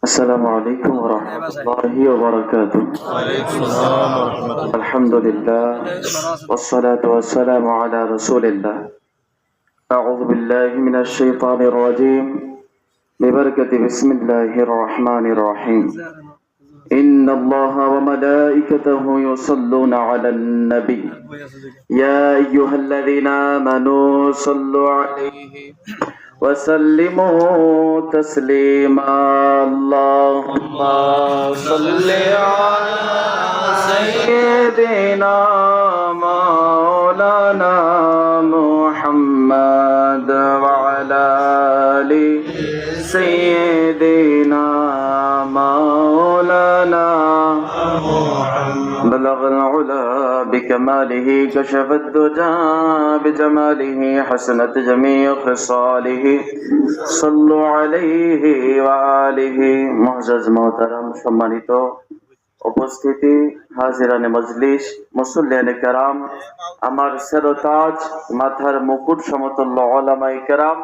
السلام عليكم ورحمة الله وبركاته. الحمد لله والصلاة والسلام على رسول الله. أعوذ بالله من الشيطان الرجيم ببركة بسم الله الرحمن الرحيم. إن الله وملائكته يصلون على النبي يا أيها الذين آمنوا صلوا عليه وسلموا تسليما. اللهم صل على سيدنا مولانا محمد وعلى آل سيدنا مولانا بلغ العلا بكماله كشف الدجى بجماله حسنت جميع خصاله صلوا عليه وآله. মুআজ্জাজ মোহতারাম, সম্মানিত উপস্থিতি, হাজিরানে মজলিস, মুসল্লিয়ানে কেরাম, আমার সেরতাজ মাথার মুকুট সমতুল্য উলামায়ে কেরাম,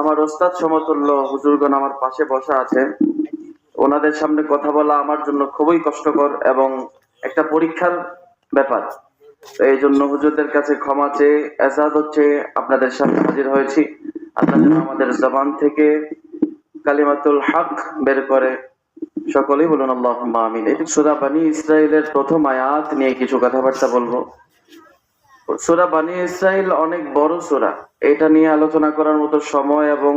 আমার ওস্তাদ সমতুল্য হুজুরগণ আমার পাশে বসা আছেন। ওনাদের সামনে কথা বলা আমার জন্য খুবই কষ্টকর এবং একটা পরীক্ষার ব্যাপার। এই জন্য হুজুরদের কাছে ক্ষমা চেয়ে এজাজত চেয়ে আপনাদের সামনে হাজির হয়েছি। আল্লাহ যেন আমাদের জবান থেকে কালিমাতুল হক বের করে। সকলেই বলুন আল্লাহুম্মা আমিন। এই সূরা বনী ইসরাইলের প্রথম আয়াত নিয়ে কিছু কথাবার্তা বলবো। সূরা বনী ইসরাইল অনেক বড় সূরা, এটা নিয়ে আলোচনা করার মতো সময় এবং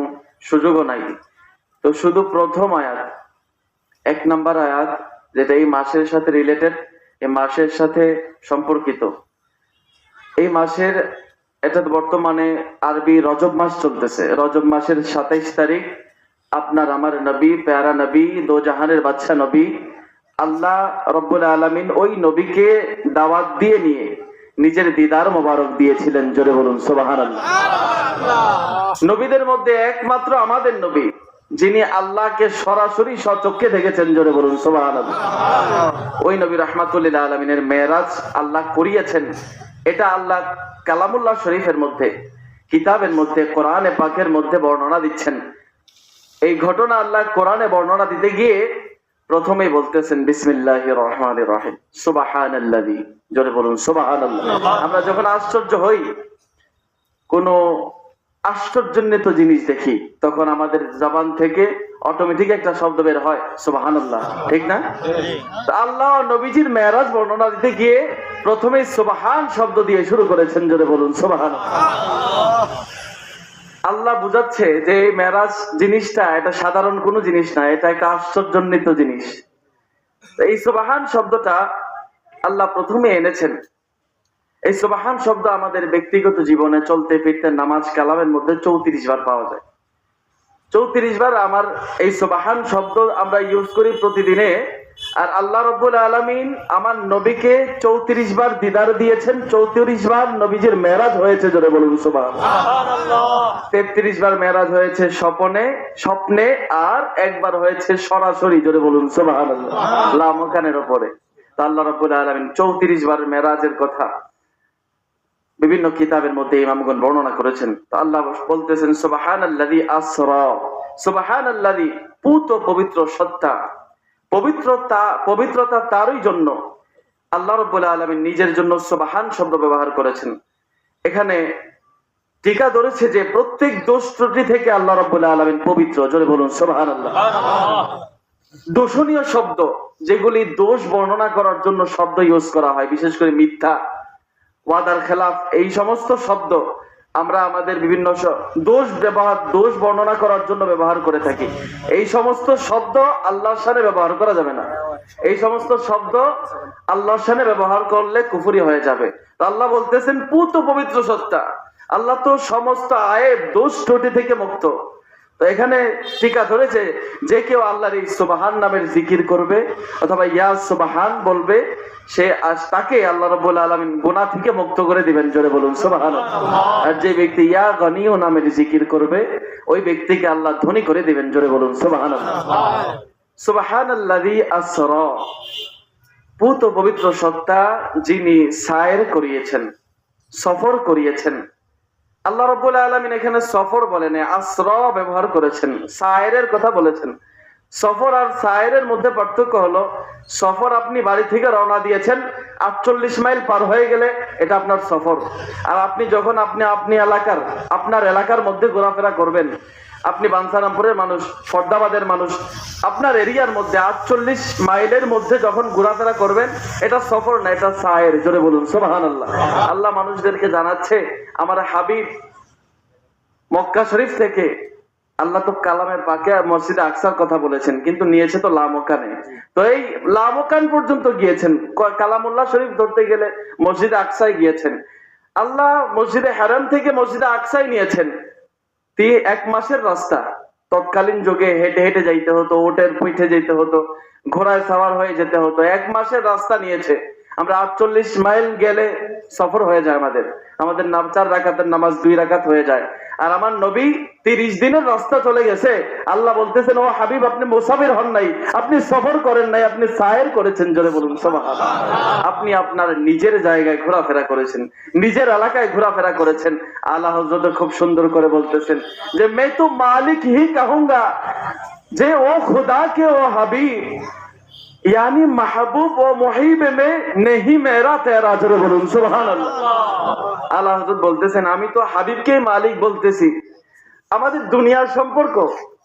সুযোগও নাই। তো শুধু প্রথম আয়াত, 1 নম্বর আয়াত, যেটা এই মাসের সাথে রিলেটেড, এই মাসের সাথে সম্পর্কিত। এই মাসের, এটা বর্তমানে আরবি রজব মাস চলতেছে। রজব মাসের 27 তারিখ আপনার আমার নবী, প্যারা নবী, দো জাহানের বাদশা নবী আল্লাহ রব্বুল আলামিন ওই নবীকে দাওয়াত দিয়ে নিয়ে নিজের দিদার মোবারক দিয়েছিলেন। জোরে বলুন সুবহানাল্লাহ। নবীদের মধ্যে একমাত্র আমাদের নবী যিনি আল্লাহকে সরাসরি স্বচক্ষে দেখেছেন। জোরে বলুন সুবহানাল্লাহ। ওই নবী রাহমাতুল লিল আলামিনের মেরাজ আল্লাহ করিয়েছেন। এটা আল্লাহ কালামুল্লাহ শরীফের মধ্যে, কিতাবের মধ্যে, কোরআনে পাকের মধ্যে বর্ণনা দিচ্ছেন। এই ঘটনা আল্লাহ কোরআনে বর্ণনা দিতে গিয়ে প্রথমেই বলতেছেন বিসমিল্লাহির রহমানির রহিম, সুবহানাল্লাযী। জোরে বলুন সুবহানাল্লাহ। আমরা যখন আশ্চর্য হই, কোন আশ্চর্যান্বিত জিনিস দেখি, তখন আমাদের জবান থেকে অটোমেটিক একটা শব্দ বের হয়, সুবহানাল্লাহ, ঠিক না? তো আল্লাহ নবীজির মেরাজ বর্ণনা দিতে গিয়ে প্রথমেই সুবহান শব্দ দিয়ে শুরু করেছেন। জোরে বলুন সুবহানাল্লাহ। আল্লাহ বুঝাচ্ছে যে এই মেরাজ জিনিসটা এটা সাধারণ কোনো জিনিস না, এটা একটা আশ্চর্যান্বিত জিনিস। এই সুবহান শব্দটা আল্লাহ প্রথমে এনেছেন। এই সুবহান শব্দ আমাদের ব্যক্তিগত জীবনে চলতে ফিরতে নামাজ কালামের মধ্যে 34 বার পাওয়া যায়। 34 বার আমার এই সুবহান শব্দ আমরা ইউজ করি প্রতিদিনে। আর আল্লাহ রাব্বুল আলামিন আমার নবীকে 34 বার দিদার দিয়েছেন। 34 বার নবীজির মেরাজ হয়েছে। জোরে বলুন সুবহানাল্লাহ। 33 বার মেরাজ হয়েছে স্বপ্নে, আর একবার হয়েছে সরাসরি। জোরে বলুন সুবহানাল্লাহ, লামকানের উপরে। তো আল্লাহ রাব্বুল আলামিন 34 বার মেরাজের কথা বিভিন্ন কিতাবের মধ্যে ইমামগণ বর্ণনা করেছেন। তো আল্লাহ বলতেছেন সুবহানাল্লাযী আসরা, সুবহানাল্লাযী, পূত পবিত্র সত্তা, পবিত্রতা তারই জন্য আল্লাহ রাব্বুল আলামিন নিজের জন্য সুবহান শব্দ ব্যবহার করেছেন। এখানে টিকা ধরেছে যে প্রত্যেক দোষ ত্রুটি থেকে আল্লাহ রাব্বুল আলামিন পবিত্র। জোরে বলুন সুবহানাল্লাহ। দোষণীয় শব্দ, যেগুলি দোষ বর্ণনা করার জন্য শব্দ ইউজ করা হয়, বিশেষ করে মিথ্যা, ওয়াদার খেলাফ, এই সমস্ত শব্দ আমরা আমাদের বিভিন্ন দোষ বর্ণনা করার জন্য ব্যবহার করে থাকি। এই সমস্ত শব্দ আল্লাহর শানে ব্যবহার করা যাবে না। এই সমস্ত শব্দ আল্লাহর শানে ব্যবহার করলে কুফরি হয়ে যাবে। তো আল্লাহ বলতেছেন পূত পবিত্র সত্তা, আল্লাহ তো সমস্ত আয়েব দোষ ত্রুটি থেকে মুক্ত। তো এখানে টিকা ধরেছে যে কেউ আল্লাহর এই সুবহান নামের জিকির করবে অথবা ইয়া সুবহান বলবে, সে তাকে আল্লাহ রাব্বুল আলামিন গুনাহ থেকে মুক্ত করে দিবেন। জোরে বলুন সুবহানাল্লাহ। আর যে ব্যক্তি ইয়া গনিউ নামের জিকির করবে, ওই ব্যক্তিকে আল্লাহ ধনী করে দিবেন। জোরে বলুন সুবহানাল্লাহ। সুবহানাল্লাযী আসরা, পূত পবিত্র সত্তা যিনি সায়ের করিয়েছেন, সফর করিয়েছেন। আল্লাহ রাব্বুল আলামিন এখানে সফর বলেন, আসরা ব্যবহার করেছেন, সায়েরের কথা বলেছেন। সফর আর সায়েরের মধ্যে পার্থক্য হলো, সফর আপনি বাড়ি থেকে রওনা দিয়েছেন, 48 মাইল পার হয়ে গেলে এটা আপনার সফর। আর আপনি যখন আপনার এলাকার মধ্যে ঘোরাফেরা করবেন, আপনি বাঞ্ছারামপুরের মানুষ, ফরদাবাদের মানুষ, আপনার এরিয়ার মধ্যে 48 মাইলের মধ্যে যখন ঘোরাফেরা করবেন, এটা সফর না, এটা সায়ের। জোরে বলুন সুবহানাল্লাহ। আল্লাহ মানুষদেরকে জানাচ্ছে, আমার হাবিব মক্কা শরীফ থেকে, আল্লাহ তো কালামে পাকে মসজিদে আকসার কথা বলেছেন, কিন্তু নিয়েছে তো লামকানে। তো এই লামকান পর্যন্ত গিয়েছেন, কালামুল্লাহ শরীফ ধরতে গেলে মসজিদে আকসায় গিয়েছেন। আল্লাহ মসজিদে হারাম থেকে মসজিদে আকসায় নিয়েছেন। 1 মাসের রাস্তা, তৎকালীন যুগে হেঁটে হেঁটে যাইতে হতো, ওটের পিঠে যেতে হতো, ঘোড়ায় সাওয়ার হয়ে যেতে হতো। 1 মাসের রাস্তা নিয়েছে। আমরা 48 মাইল গেলে সফর হয়ে যায় আমাদের। 4 রাকাতের নামাজ 2 রাকাত হয়ে যায়। আর আমার নবী 30 দিনের রাস্তা চলে গেছে। আল্লাহ বলতেছেন, ও হাবিব, আপনি মুসাফির হন নাই, আপনি সফর করেন নাই, আপনি সায়ের করেছেন। জোরে বলুন সুবহানাল্লাহ। আপনি আপনার নিজের জায়গায় ঘোরাফেরা করেছেন, নিজের এলাকায় ঘোরাফেরা করেছেন। আল্লাহ হযরত খুব সুন্দর করে বলতেছেন যে मैं तो मालिक ही कहूंगा, যে ও खुदा के ও হাবিব, यानी महबूब व मुहिब में नहीं मेरा तेरा। জোরে বলুন সুবহানাল্লাহ। আল্লাহ হযরত বলতেছেন, আমি তো হাবিবকে মালিক বলতেছি। আমাদের দুনিয়ার সম্পর্ক,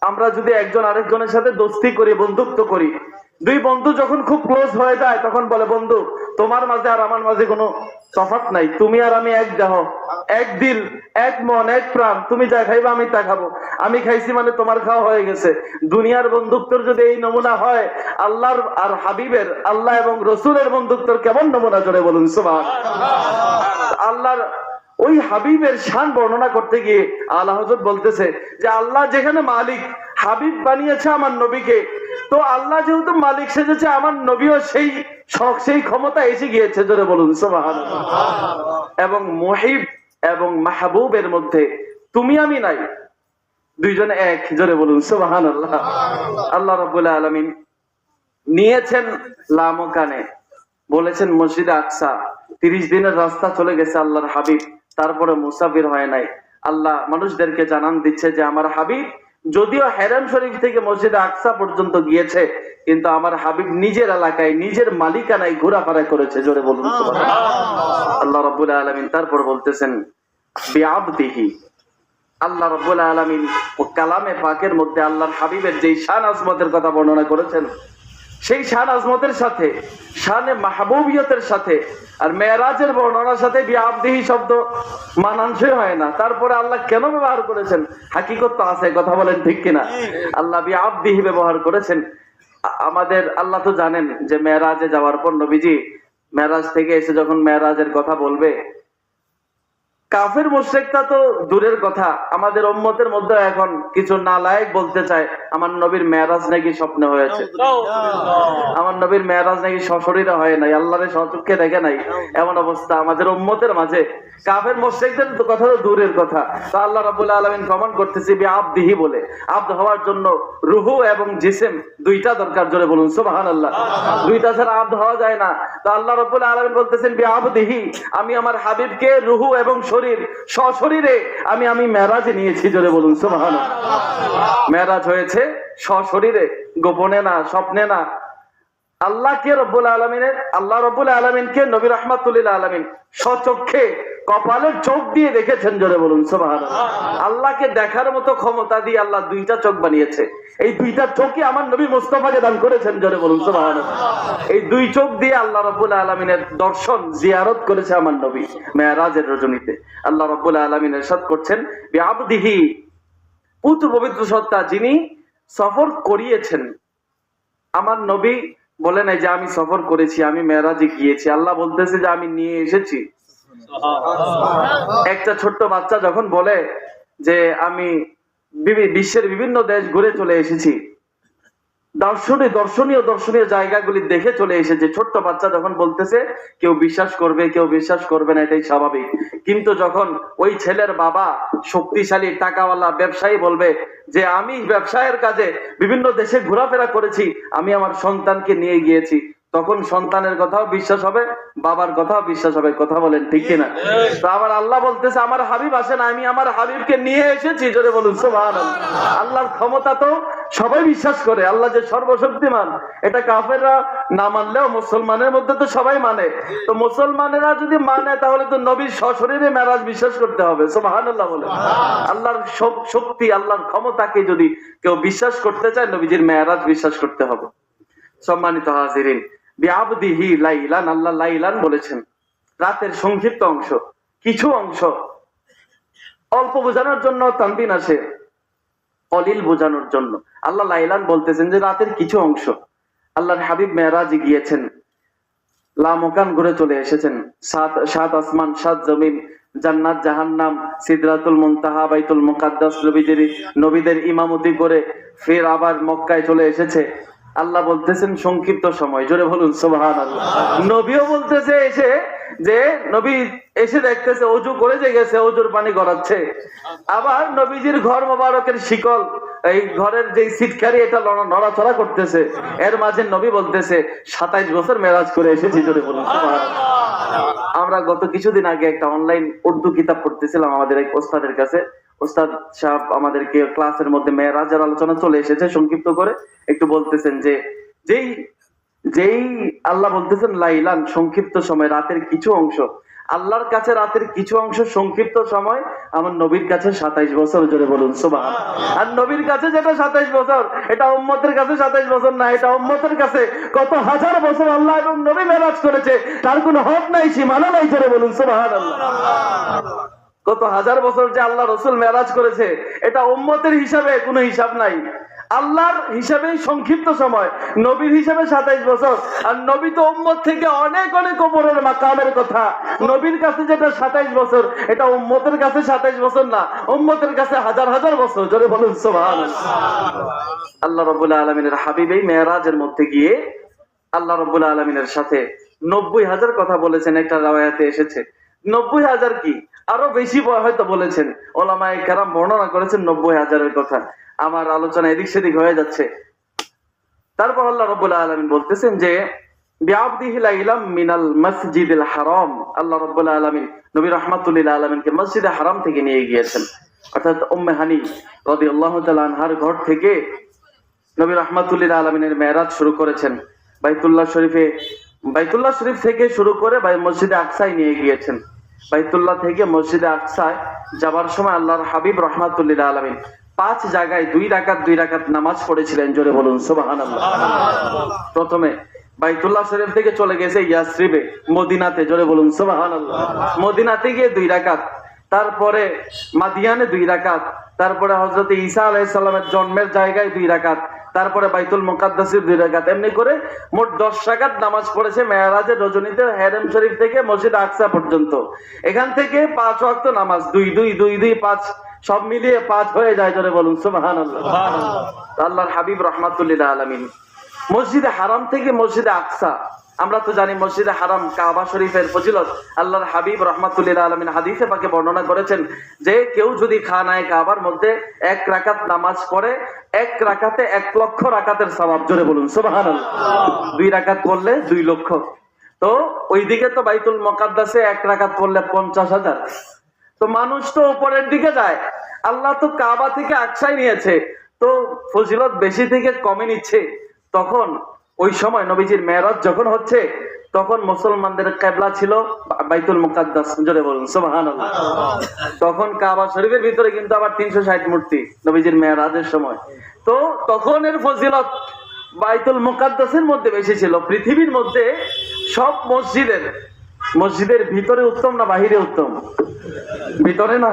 আমরা যদি একজন আরেকজনের সাথে দোস্তি করি, বন্ধুত্ব করি, 2 বন্ধু যখন খুব ক্লোজ হয়ে যায়, তখন বলে, বন্ধু, তোমার মাঝে আর আমার মাঝে কোনো তফাৎ নাই, তুমি আর আমি এক দেহ, এক দিল, এক মন, এক প্রাণ। তুমি যা খাইবা আমি তা খাবো, আমি খাইছি মানে তোমার খাওয়া হয়ে গেছে। দুনিয়ার বন্ধুত্বের যদি এই নমুনা হয়, আল্লাহর আর হাবিবের, আল্লাহ এবং রসুলের বন্ধুত্বের কেমন নমুনা? জোরে বলুন সুবহানাল্লাহ। আল্লাহর ওই হাবিবের শান বর্ণনা করতে গিয়ে আল্লাহ হযরত বলতেছে যে আল্লাহ যেখানে মালিক, হাবিব বানিয়েছে আমার নবীকে, তো আল্লাহ যেহেতু মালিক সেজেছে, আমার নবীও সেই শখ, সেই ক্ষমতা এসে গিয়েছে। জোরে বলুন সুবহানাল্লাহ। এবং মুহিব এবং মাহবুবের মধ্যে তুমি আমি নাই, দুইজনে এক। জোরে বলুন সুবহানাল্লাহ। আল্লাহ রাব্বুল আলামিন নিয়েছেন লামকানে, বলেছেন মসজিদে আকসা। 30 দিনের রাস্তা চলে গেছে আল্লাহর হাবিব, তারপরে মুসাফির হয় নাই। আল্লাহ মানুষদেরকে জানান দিচ্ছে যে আমার হাবিব যদিও হেরাম শরীফ থেকে মসজিদে আকসা পর্যন্ত গিয়েছে, কিন্তু আমার হাবিব নিজের এলাকায়, নিজের মালিকানায় ঘোরাফেরা করেছে। জোরে বলুন সুবহানাল্লাহ। আল্লাহ রাব্বুল আলামিন তারপর বলতেছেন বিআবদিহি। আল্লাহ রাব্বুল আলামিন ও কালামে পাকের মধ্যে আল্লাহর হাবিবের যেই শান আজমতের কথা বর্ণনা করেছেন, সেই শান আজমতের সাথে, শানে মাহবুবিয়তের সাথে আর মেরাজের বর্ণনার সাথে বিআবদিহি শব্দ মানানসই হয় না। তারপরে আল্লাহ কেন ব্যবহার করেছেন? হাকিকত তো আছে, কথা বলেন ঠিক কিনা? আল্লাহ বিআবদিহি ব্যবহার করেছেন। আমাদের আল্লাহ তো জানেন যে মেরাজে যাওয়ার পর নবীজি মেরাজ থেকে এসে যখন মেরাজের কথা বলবে, কাফের মুশরিকটা তো দূরের কথা, আমাদের উম্মতের মধ্যে এখন কিছু নালায়েক বলতে চায় আমার নবীর মেরাজ নাকি স্বপ্নে হয়েছে, আমার নবীর মেরাজ নাকি সশরীরে হয় নাই, আল্লাহরে সচক্ষে দেখে নাই। এমন অবস্থা আমাদের উম্মতের মাঝে। কাফের মুশরিকদের কথা তো দূরের কথা। তো আল্লাহ রাব্বুল আলামিন প্রমাণ করতেছে বিআবদিহি বলে। আব্দ হওয়ার জন্য রুহু এবং জিসম দুইটা দরকার। জোরে বলুন সুবহানাল্লাহ। দুইটা ছাড়া আব্দ হওয়া যায় না। তো আল্লাহ রাব্বুল আলামিন বলতেছেন বিআবদিহি, আমি আমার হাবিবকে রুহু এবং শরীর, সশরীরে আমি মেরাজে নিয়েছি। জোরে বলুন সুবহানাল্লাহ। মেরাজ হয়েছে সশরীরে, গোপনে না, স্বপ্নে না। আল্লাহ রাব্বুল আলামিনকে নবী রাহমাতুল লিল আলামিন স্বচক্ষে কপালের চোখ দিয়ে দেখেছেন। জোরে বলুন সুবহানাল্লাহ। আল্লাহকে দেখার মতো ক্ষমতা দিয়ে আল্লাহ 2টা চোখ বানিয়েছে। এই 2টা চোখই আমার নবী মুস্তাফাকে দান করেছেন। জোরে বলুন সুবহানাল্লাহ। এই 2 চোখ দিয়ে আল্লাহ রাব্বুল আলামিনের দর্শন, জিয়ারত করেছে আমার নবী মেরাজের রজনীতে। আল্লাহ রাব্বুল আলামিন ইরশাদ করছেন বিআবদিহি, পুত্র পবিত্র সত্তা যিনি সফর করিয়েছেন। আমার নবী বলে নাই যে আমি সফর করেছি, আমি মেরাজে গিয়েছি। আল্লাহ বলতেছে যে আমি নিয়ে এসেছি। একটা ছোট্ট বাচ্চা যখন বলে যে আমি বিশ্বের বিভিন্ন দেশ ঘুরে চলে এসেছি, দর্শনীয় জায়গাগুলি দেখে চলে এসেছে, ছোট্ট বাচ্চা যখন বলতেছে, কেউ বিশ্বাস করবে, কেউ বিশ্বাস করবে না, এটাই স্বাভাবিক। কিন্তু যখন ওই ছেলের বাবা শক্তিশালী টাকাওয়ালা ব্যবসায়ী বলবে যে আমি ব্যবসায়ের কাজে বিভিন্ন দেশে ঘোরাফেরা করেছি, আমি আমার সন্তানকে নিয়ে গিয়েছি, তখন সন্তানের কথাও বিশ্বাস হবে, বাবার কথাও বিশ্বাস হবে। কথা বলেন ঠিক কিনা? তো আবার আল্লাহ বলতেছে আমার হাবিব আসেন, আমি আমার হাবিবকে নিয়ে এসেছি। জোরে বলুন সুবহানাল্লাহ। আল্লাহর ক্ষমতা তো সবাই বিশ্বাস করে, আল্লাহ যে সর্বশক্তিমান এটা কাফেররা না মানলেও মুসলমানের মধ্যে তো সবাই মানে। তো মুসলমানেরা যদি মানে তাহলে তো নবীর সশরীরে মেরাজ বিশ্বাস করতে হবে। সুবহানাল্লাহ বলে। আল্লাহর শক্তি, আল্লাহর ক্ষমতাকে যদি কেউ বিশ্বাস করতে চায়, নবীজির মেরাজ বিশ্বাস করতে হবে। সম্মানিত হাজিরিন, বিআবদিহি লাইলান, আল্লাহ লাইলান বলেছেন, রাতের সংক্ষিপ্ত অংশ, কিছু অংশ। অল্প বোঝানোর জন্য তানবিন আসে, কলিল বোঝানোর জন্য। আল্লাহ লাইলান বলতেছেন যে রাতের কিছু অংশ। আল্লাহর হাবিব মেরাজে গিয়েছেন, লামকান ঘুরে চলে এসেছেন। সাত আসমান, সাত জমিন, জান্নাত, জাহান্নাম, সিদরাতুল মুনতাহা, বাইতুল মুকাদ্দাস, নবীদের ইমামতি করে ফের আবার মক্কায় চলে এসেছে। আল্লাহ বলতেছেন সংক্ষিপ্ত সময়। জোরে বলুন সুবহানাল্লাহ। নবীও বলতেছে এসে যে নবী এসে দেখতেছে ওযু করে যে গেছে, ওযুর পানি গড়াচ্ছে। আবার নবীজির ঘর মোবারকের শিকল, এই ঘরের যে সিটকারি এটা নড়াচড়া করতেছে। এর মাঝে নবী বলতেছে 27 বছর মেরাজ করে এসেছি। জোরে বলুন সুবহানাল্লাহ। আমরা গত কিছুদিন আগে একটা অনলাইন উর্দু কিতাব পড়তেছিলাম আমাদের এক ওস্তাদের কাছে। ওস্তাদ সাহেব আমাদেরকে ক্লাসের মধ্যে মেরাজের আলোচনা চলে এসেছে, সংক্ষিপ্ত করে একটু বলতেছেন যে যেই আল্লাহ বলতেছেন লাইলান সংক্ষিপ্ত সময়, রাতের কিছু অংশ। আল্লাহর কাছে রাতের কিছু অংশ সংক্ষিপ্ত সময়, আমার নবীর কাছে 27 বছর। জোরে বলুন সুবহানাল্লাহ। আর নবীর কাছে যেটা 27 বছর, এটা উম্মতের কাছে 27 বছর না, এটা উম্মতের কাছে কত হাজার বছর আল্লাহ এবং নবী মেরাজ করেছে, তার কোনো হদ নাই, সীমানা নাই। জোরে বলুন সুবহানাল্লাহ। কত হাজার বছর যে আল্লাহ রসুল মেরাজ করেছে, এটা উম্মতের হিসাবে কোনো হিসাব নাই। আল্লাহর হিসাবে সংক্ষিপ্ত সময়, নবীর হিসাবে 27 বছর। আর নবী তো উম্মত থেকে অনেক অনেক উপরের মাকামের কথা। নবীর কাছে যেটা 27 বছর, এটা উম্মতের কাছে 27 বছর না, উম্মতের কাছে হাজার হাজার বছর। জোরে বলুন সুবহানাল্লাহ। আল্লাহ রাব্বুল আলামিনের হাবিব এই মেরাজের মধ্যে গিয়ে আল্লাহ রাব্বুল আলামিনের সাথে 90,000 কথা বলেছেন। একটা রাওয়ায়াতে এসেছে 90,000 কি আরো বেশি হয়তো বলেছেন। ওলামায়ে কেরাম বর্ণনা করেছেন 90,000-এর কথা। আমার আলোচনা এদিক সেদিক হয়ে যাচ্ছে। তারপর আল্লাহ রাব্বুল আলামিন বলতেছেন যে বিআবদিহি লাইলাম মিনাল মসজিদিল হারাম। আল্লাহ রাব্বুল আলামিন নবী রাহমাতুল লিল আলামিনকে মসজিদে হারাম থেকে নিয়ে গিয়েছেন, অর্থাৎ উম্মে হানি রাদিয়াল্লাহু তাআলা আনহার ঘর থেকে নবী রাহমাতুল লিল আলামিনের মেরাজ শুরু করেছেন। বাইতুল্লাহ শরীফ থেকে শুরু করে মসজিদে আকসায় নিয়ে গিয়েছেন। বাইতুল্লাহ থেকে মসজিদে আকসায় যাবার সময় আল্লাহর হাবিব রাহমাতুল লিল আলামিন 5 জায়গায় 2 রাকাত নামাজ পড়েছিলেন। জোরে বলুন সুবহানাল্লাহ। প্রথমে বাইতুল্লাহ শরীফ থেকে চলে গেছে ইয়াসরিবে, মদিনাতে। জোরে বলুন সুবহানাল্লাহ। মদিনাতে গিয়ে 2 রাকাত, তারপরে মাদিয়ানে 2 রাকাত, তারপরে হযরত ঈসা আলাইহিস সালামের জন্মের জায়গায় 2 রাকাত, তারপরে বাইতুল মুকাদ্দাসে 2 রাকাত। এমনি করে মোট 10 রাকাত নামাজ পড়েছে মেরাজের রজনীতে, হেরেম শরীফ থেকে মসজিদ আকসা পর্যন্ত। এখান থেকে 5 ওয়াক্ত নামাজ, 2 5 সব মিলিয়ে 5 হয়ে যায়। জোরে বলুন সুবহানাল্লাহ। আল্লাহর হাবিব রাহমাতুল লিল আলামিন মসজিদে হারাম থেকে মসজিদে আকসা। আমরা তো জানি মসজিদে হারাম কাবা শরীফের ফজিলত। আল্লাহর হাবিব রাহমাতুল লিল আলামিন হাদিসে পাকে বর্ণনা করেছেন যে কেউ যদি খানায়ে কাবার মধ্যে 1 রাকাত নামাজ পড়ে, 1 রাকাতে 1 লক্ষ রাকাতের সওয়াব। জোরে বলুন সুবহানাল্লাহ। 2 রাকাত পড়লে 2 লক্ষ। তো ওইদিকে তো বাইতুল মুকাদ্দাসে 1 রাকাত পড়লে 50,000। তো মানুষ তো উপরের দিকে যায়, আল্লাহ তো কাবা থেকে আকসায় নিয়েছে, তো ফজিলত বেশি থেকে কমে নিচ্ছে। তখন ওই সময় নবীজির মেরাজ যখন হচ্ছে, তখন মুসলমানদের কিবলা ছিল বাইতুল মুকাদ্দাস। জোরে বলুন সুবহানাল্লাহ। তখন কাবা শরীফের ভিতরে কিন্তু আবার 360 মূর্তি নবীজির মেরাজের সময়। তো তখন এর ফজিলত বাইতুল মুকাদ্দাসের মধ্যে বেশি ছিল। পৃথিবীর মধ্যে সব মসজিদের ভিতরে উত্তম না বাহিরে উত্তম? ভিতরে না,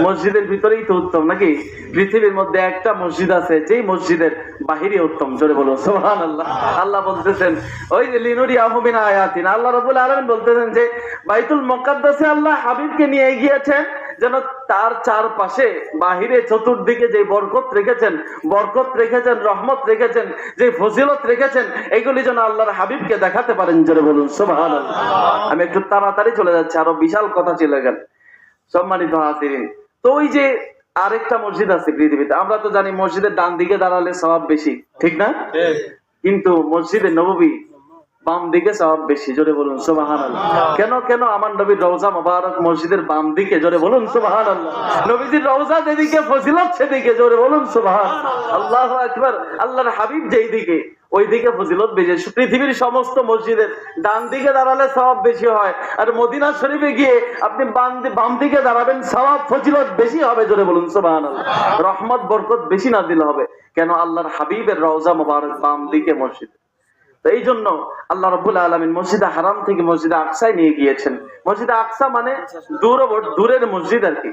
মসজিদের ভিতরেই তো উত্তম নাকি? পৃথিবীর মধ্যে একটা মসজিদ আছে যেই মসজিদের বাহিরে উত্তম। জোরে বলুন সুবহানাল্লাহ। আল্লাহ বলতেছেন ওই যে লিনুরিয়াহু মিন আয়াতিনা, আল্লাহ রাব্বুল আলামিন বলতেছেন যে বাইতুল মুকাদ্দাসে আল্লাহ হাবিবকে নিয়ে গিয়েছেন যেন তার চারপাশে বাহিরে চতুর্দিকে যে বরকত রেখেছেন, রহমত রেখেছেন, যে ফজিলত রেখেছেন, এগুলি যেন আল্লাহর হাবিবকে দেখাতে পারেন। জোরে বলুন সুবহানাল্লাহ। আমি একটু তাড়াতাড়ি চলে যাচ্ছি, আরো বিশাল কথা চলে গেল। সম্মানিত হাজিরিন, তো ওই যে আরেকটা মসজিদ আছে পৃথিবীতে, আমরা তো জানি মসজিদের ডান দিকে দাঁড়ালে সওয়াব বেশি, ঠিক না? কিন্তু মসজিদে নববী বাম দিকে সওয়াব বেশি, জোরে বলুন সুবহানাল্লাহ। কেন কেন আমার নবীর রওজা মোবারক মসজিদের বাম দিকে, জোরে বলুন সুবহানাল্লাহ। নবীজির রওজা যেদিকে ফজিলত সেদিকে, জোরে বলুন সুবহানাল্লাহ। আল্লাহু আকবার। আল্লাহর হাবিব যেই দিকে ওই দিকে ফজিলত বেশি। পৃথিবীর সমস্ত মসজিদের ডান দিকে দাঁড়ালে সওয়াব বেশি হয়, আর মদিনা শরীফে গিয়ে আপনি বাম দিকে দাঁড়াবেন, সওয়াব ফজিলত বেশি হবে, জোরে বলুন সুবহানাল্লাহ। রহমত বরকত বেশি নাজিল হবে। কেন? আল্লাহর হাবিবের রওজা মোবারক বাম দিকে মসজিদ। তো এই জন্য আল্লাহ রাব্বুল আলামিন মসজিদে হারাম থেকে মসজিদে আকসায় নিয়ে গিয়েছেন। মসজিদে আকসা মানে দূরের মসজিদ আর কি।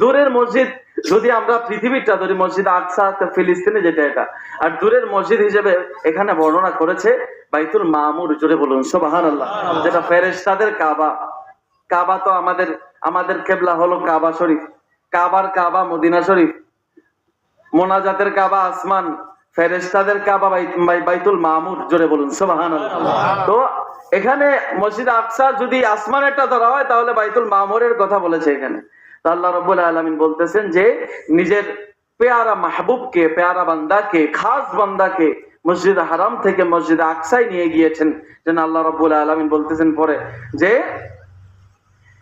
দূরের মসজিদ যদি আমরা পৃথিবীটা ধরি, মসজিদে আকসা ফিলিস্তিনে যেটা, এটা আর দূরের মসজিদ হিসেবে এখানে বর্ণনা করেছে বাইতুল মামুর, জোরে বলুন সুবহানাল্লাহ, যেটা ফেরেশতাদের কাবা। কাবা তো আমাদের কিবলা হলো কাবা শরীফ, কাবার কাবা মদিনা শরীফ, মোনাজাতের কাবা আসমান, ফেরেশতাদের কাবা বাইতুল মামুর, জোরে বলুন সুবহানাল্লাহ। তো এখানে মসজিদ আকসা যদি আসমানেরটা ধরা হয় তাহলে বাইতুল মামুরের কথা বলেছে এখানে। তো আল্লাহ রাব্বুল আলামিন বলতেছেন যে নিজের পেয়ারা মাহবুবকে, পেয়ারা বান্দাকে, খাস বান্দাকে মসজিদ হারাম থেকে মসজিদ আকসায় নিয়ে গিয়েছেন। যেন আল্লাহ রাব্বুল আলামিন বলতেছেন পরে যে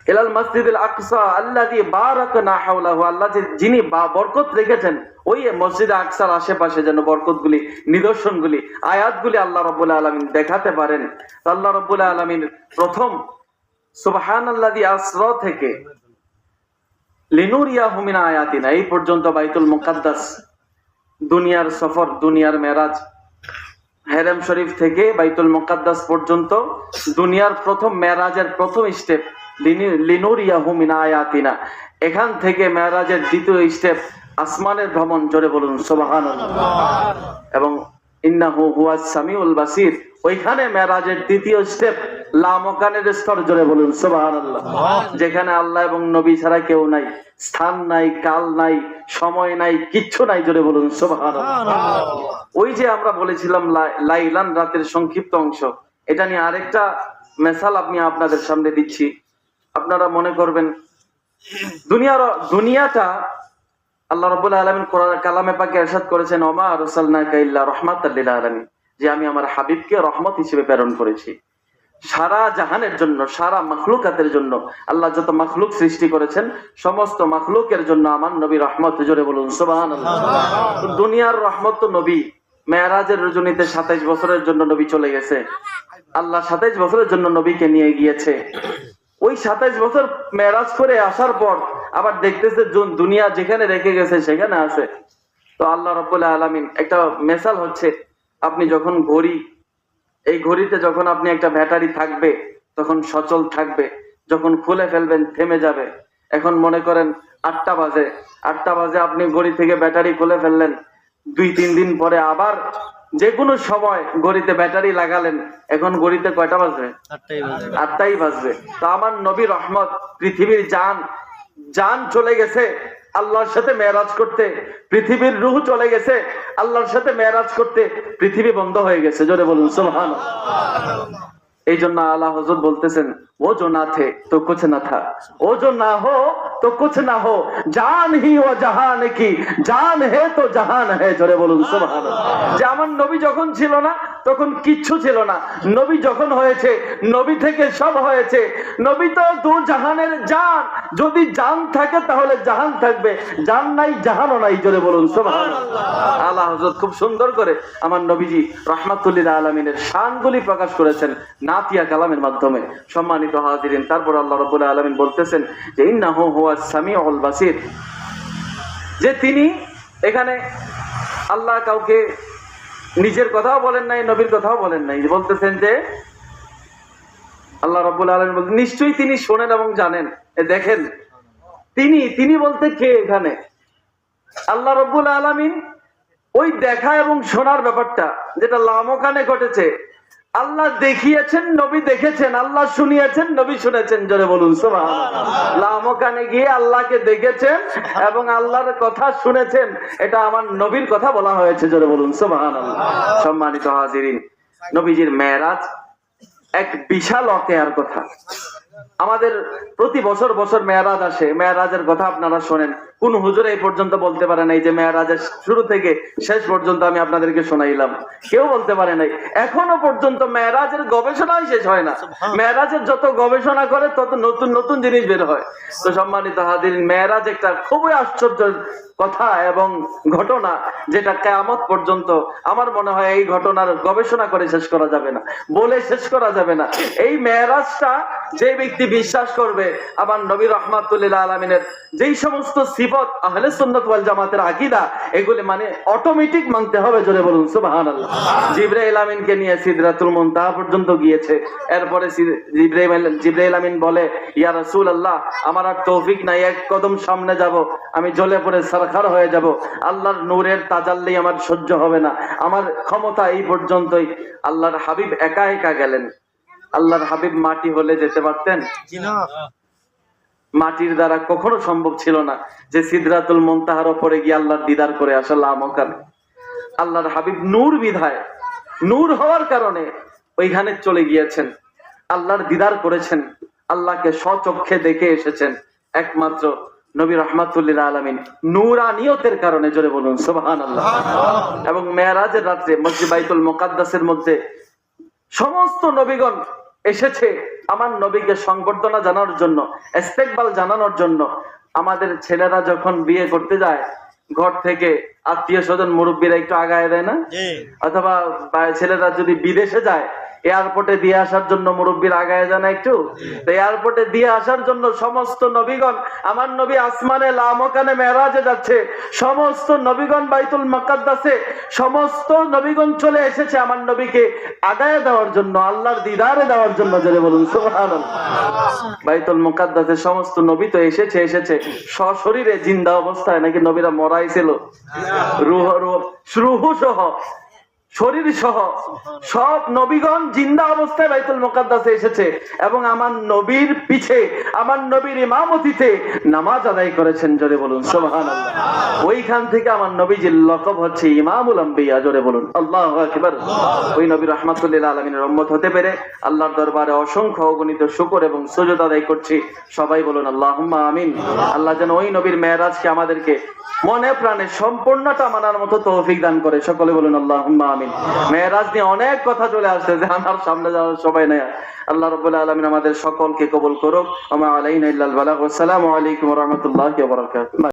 ইলাল মসজিদুল আকসা আল্লাযী বারাকনা হাওলাহু, আল্লাহ যিনি বরকত রেখেছেন ওই মসজিদ আকসার আশেপাশে যেন বরকতগুলি, নিদর্শনগুলি, আয়াতগুলি আল্লাহ রাব্বুল আলামিন দেখাতে পারেন। আল্লাহ রাব্বুল আলামিন প্রথম সুবহানাল্লাযী আসরা থেকে লিনুরিয়াহু মিন আয়াতিনা এই পর্যন্ত বাইতুল মুকাদ্দাস, দুনিয়ার সফর, দুনিয়ার মেরাজ, হেরেম শরীফ থেকে বাইতুল মুকাদ্দাস পর্যন্ত দুনিয়ার প্রথম মেরাজের প্রথম স্টেপ লিনুরিয়াহু মিন আয়াতিনা। এখান থেকে মেরাজের দ্বিতীয় স্টেপ আসমানের ভ্রমণ, জোরে বলুন সুবহানাল্লাহ। এবং ইন্নাহু হুয়াস সামিউল বাসির, ওইখানে মেরাজের দ্বিতীয় স্টেপ লামকানের স্তর, জোরে বলুন সুবহানাল্লাহ, যেখানে আল্লাহ এবং নবী ছাড়া কেউ নাই, স্থান নাই, কাল নাই, সময় নাই, কিচ্ছু নাই, জোরে বলুন সুবহানাল্লাহ। ওই যে আমরা বলেছিলাম লাইলান, রাতের সংক্ষিপ্ত অংশ, এটা নিয়ে আরেকটা মেসাল আমি আপনাদের সামনে দিচ্ছি। আপনারা মনে করবেন দুনিয়াটা আল্লাহ রাব্বুল আলামিন কোরআন কালামে পাকে ইরশাদ করেছেন ওমা আরসালনাকা ইল্লা রাহমাতাল লিল আলামিন, যে আমি আমার হাবিবকে রহমত হিসেবে প্রেরণ করেছি সারা জাহানের জন্য, সারা মাখলুকাতের জন্য। আল্লাহ যত মাখলুক সৃষ্টি করেছেন সমস্ত মাখলুকের জন্য আমার নবী রহমত, জোরে বলুন সুবহানাল্লাহ। দুনিয়ার রহমত তো নবী। মেরাজের রজনীতে 27 বছরের জন্য নবী চলে গেছে, আল্লাহ 27 বছরের জন্য নবীকে নিয়ে গিয়েছে। ওই 27 বছর মেরাজ করে আসার পর আবার দেখতেছে দুনিয়া যেখানে রেখে গেছে সেখানে আছে। তো আল্লাহ রাব্বুল আলামিন একটা মেসাল হচ্ছে, আপনি যখন এই ঘড়িতে যখন আপনি একটা ব্যাটারি থাকবে তখন সচল থাকবে, যখন খুলে ফেলবেন থেমে যাবে। এখন মনে করেন 8টা বাজে আপনি ঘড়ি থেকে ব্যাটারি খুলে ফেললেন, 2-3 দিন পরে আবার যে কোনো সময় ঘড়িতে ব্যাটারি লাগালেন, এখন ঘড়িতে কয়টা বাজবে? 8টাই বাজবে। তো আমার নবী রহমত, পৃথিবীর জান চলে গেছে আল্লাহর সাথে মেরাজ করতে, পৃথিবীর রূহ চলে গেছে আল্লাহর সাথে মেরাজ করতে, পৃথিবী বন্ধ হয়ে গেছে, জোরে বলুন সুবহানাল্লাহ। এই জন্য আল্লাহ হযরত বলতেছেন ও जो ना थे तो कुछ न था, ओ जो ना हो तो कुछ ना हो, जान ही ও জাহান কি, জান হে তো জাহান হে, জোরে বলুন সুবহানাল্লাহ। যে আমার নবী যখন ছিল না তখন কিচ্ছু ছিল না, নবী যখন হয়েছে নবী থেকে সব হয়েছে। নবী তো দু জাহানের জান, যদি জান থাকে তাহলে জাহান থাকবে, জান নাই জাহানও নাই, জোরে বলুন সুবহানাল্লাহ। আল্লাহ হযরত খুব সুন্দর করে আমার নবীজি রাহমাতুল লিল আলামিনের শানগুলি প্রকাশ করেছেন নাতিয়া কালামের মাধ্যমে। সম্মানিত হাজিরিন, তারপর আল্লাহ রাব্বুল আলামিন বলতেছেন যে ইন্নাহু হুয়াস সামিউল বাসির, যে তিনি এখানে আল্লাহ কাউকে নিজের কথাও বলেন নাই, নবীর কথাও বলেন নাই, বলতেছেন যে আল্লাহ রাব্বুল আলামিন বলেন নিশ্চয়ই তিনি শোনেন এবং জানেন। দেখেন তিনি বলতে কে এখানে? আল্লাহ রাব্বুল আলামিন ওই দেখা এবং শোনার ব্যাপারটা যেটা লামকানে ঘটেছে, আল্লাহ দেখিয়েছেন, নবী দেখেছেন, আল্লাহ শুনিয়েছেন, নবী শুনেছেন, জোরে বলুন সুবহানাল্লাহ। লামকানে গিয়ে আল্লাহকে দেখেছেন এবং আল্লাহর কথা শুনেছেন, এটা আমার নবীর কথা বলা হয়েছে, জোরে বলুন সুবহানাল্লাহ। সম্মানিত হাজিরিন, নবীজির মেরাজ এক বিশাল ওয়াকিয়ার কথা। আমাদের প্রতি বছর মেরাজ আসে, মেরাজের কথা আপনারা শোনেন। কোন হুজুর এই পর্যন্ত বলতে পারে নাই যে মেরাজের শুরু থেকে শেষ পর্যন্ত আমি আপনাদেরকে শোনাইলাম? কেউ বলতে পারে নাই। এখনো পর্যন্ত মেরাজের গবেষণাই শেষ হয় না। মেরাজের যত গবেষণা করে তত নতুন নতুন জিনিস বের হয়। তো সম্মানিত হাজিরিন, মেরাজ একটা খুবই আশ্চর্যের কথা এবং ঘটনা, যেটা কিয়ামত পর্যন্ত আমার মনে হয় এই ঘটনার গবেষণা করে শেষ করা যাবে না, বলে শেষ করা যাবে না। এই মেরাজটা যে ব্যক্তি বিশ্বাস করবে, আমার নবী রাহমাতুল লিল আলামিনের যেই সমস্ত সিফত আহলে সুন্নাত ওয়াল জামাতের আকীদা, এগুলি মানে অটোমেটিক মানতে হবে। জোরে বলুন সুবহানাল্লাহ। জিবরাইল আমিনকে নিয়ে সিদরাতুল মুনতাহা পর্যন্ত গিয়েছে। এরপরে জিবরাইল আমিন বলে, ইয়া রাসূলুল্লাহ, আমার আর তৌফিক নাই, এক কদম সামনে যাব আমি জ্বলে পড়ে সারখার হয়ে যাব। আল্লাহর নূরের তাজাল্লি আমার সহ্য হবে না, আমার ক্ষমতা এই পর্যন্তই। আল্লাহর হাবিব একা একা গেলেন। আল্লাহর হাবিব মাটি হলে যেতে পারতেন? মাটির দ্বারা কখনো সম্ভব ছিল না যে সিদরাতুল মুনতাহার উপরে গিয়ে আল্লাহর দিদার করে আসা। লামকান আল্লাহর হাবিব নূর বিধায়, নূর হওয়ার কারণে ওইখানে চলে গিয়েছেন, আল্লাহর দিদার করেছেন, আল্লাহকে স্বচক্ষে দেখে এসেছেন একমাত্র নবী রাহমাতুল লিল আলামিন নূরানিয়তের কারণে। জোরে বলুন সুবহানাল্লাহ। এবং মেরাজের রাতে মসজিদ বাইতুল মুকাদ্দাসের মধ্যে সমস্ত নবীগণ এসেছে আমার নবীকে সংবর্ধনা জানানোর জন্য, ইস্তেকবাল জানানোর জন্য। আমাদের ছেলেরা যখন বিয়ে করতে যায়, ঘর থেকে আত্মীয় স্বজন মুরব্বীরা একটু আগায় দেয় না? অথবা ছেলেরা যদি বিদেশে যায়, এয়ারপোর্টে দিয়ে আসার জন্য মুরব্বীর আগায় যায় না একটু? তো এয়ারপোর্টে দিয়ে আসার জন্য সমস্ত নবীগণ, আমার নবী আসমানে লামকানে মেরাজে যাচ্ছে, সমস্ত নবীগণ বাইতুল মুকাদ্দাসে, সমস্ত নবীগণ চলে এসেছে আমার নবীকে আগায় দেওয়ার জন্য, আল্লাহর দিদারে দেওয়ার জন্য। জোরে বলুন সুবহানাল্লাহ। বাইতুল মুকাদ্দাসে সমস্ত নবী তো এসেছে সশরীরে জিন্দা অবস্থায়, নাকি নবীরা মরাইছিল? রূহ সহ, শরীর সহ সব নবীগণ জিন্দা অবস্থায় বাইতুল মুকাদ্দাসে এসেছে এবং আমার নবীর পিছে, আমার নবীর ইমামতিতে নামাজ আদায় করেছেন। জোরে বলুন সুবহানাল্লাহ। ওইখান থেকে আমার নবীজির লকব হচ্ছে ইমামুল আম্বিয়া। জোরে বলুন আল্লাহু আকবার। ওই নবী রাহমাতুল লিল আলামিনের উম্মত হতে পেরে আল্লাহর দরবারে অসংখ্য অগণিত শুকর এবং সুজুদ আদায় করছি। সবাই বলুন আল্লাহুম্মা আমিন। আল্লাহ যেন ওই নবীর মেরাজকে আমাদেরকে মনে প্রাণে সম্পূর্ণটা মানার মতো তৌফিক দান করে। সকলে বলুন আল্লাহুম্মা আমিন। মেরাজ নিয়ে অনেক কথা চলে আসছে, যে আমার সামনে যাওয়ার সবাই নেই। আল্লাহ রাব্বুল আলামিন আমাদের সকলকে কবুল করুক। ওয়া মা আলাইনা ইল্লাল বালাগ। আসসালামু আলাইকুম ওয়া রাহমাতুল্লাহি ওয়া বারাকাতুহু।